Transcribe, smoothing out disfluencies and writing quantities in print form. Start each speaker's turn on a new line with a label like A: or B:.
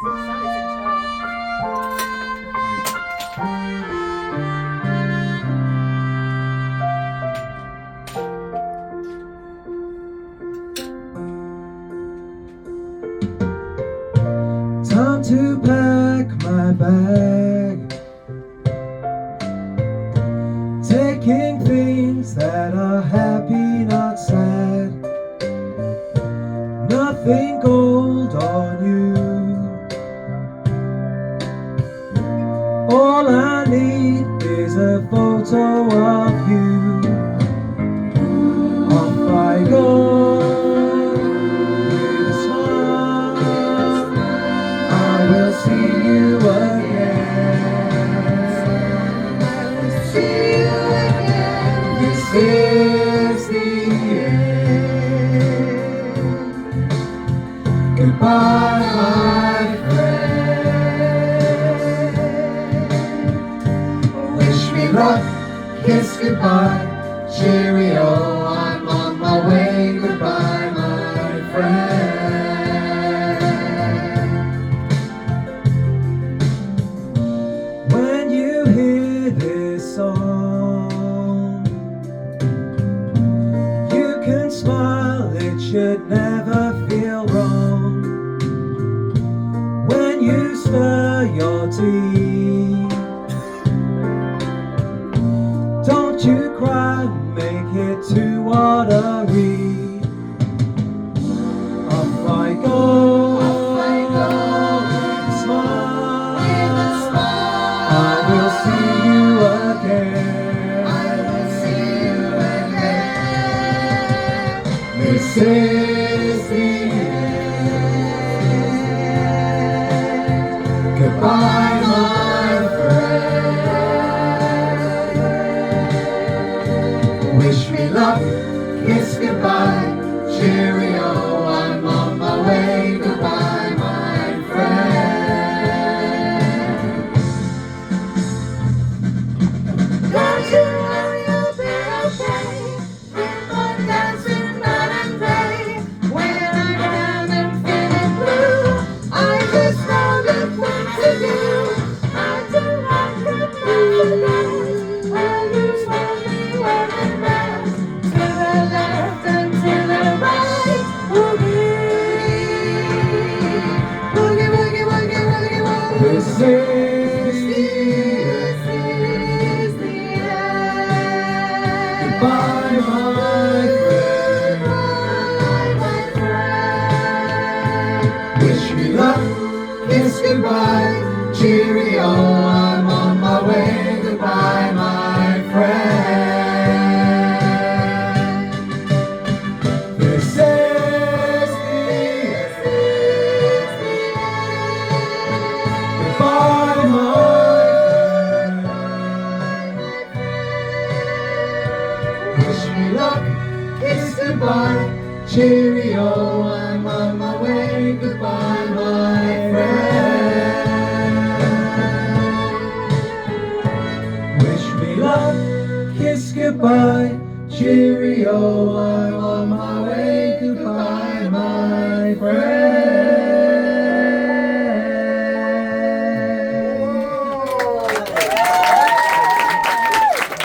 A: Time to pack my bag, taking things that are happy, not sad. Nothing gold on you. All I need is a photo of you. Off I go with a smile. I will see you again. This is the end. Goodbye, my friend. Wish me luck, kiss goodbye, cheerio, I'm on my way. Goodbye, my friend. When you hear this song, you can smile, it should never feel wrong. When you stir your tea, don't you cry, make it too watery. Off I go with a smile. I will see you again. This is the end. Goodbye, my friend. Wish me luck, kiss goodbye, cheerio, I'm on my way. Goodbye, my friend.
B: Don't you worry, you'll be okay. Keep on dancing night and day. When I'm down and feeling blue, I just know that what to do. I do not remember when you told me where the best. To the left and to the right. Boogie, boogie, boogie, boogie, boogie, boogie.
A: This is
B: the end.
A: goodbye, my friend. Wish me luck, kiss goodbye, cheerio, I'm on my way. Goodbye, my friend. This is the end. Goodbye, my friend. Wish me luck, kiss goodbye, cheerio, I'm on my way. Goodbye, my friend. Wish me luck, kiss goodbye, cheerio, I'm on my way. Goodbye, my friend.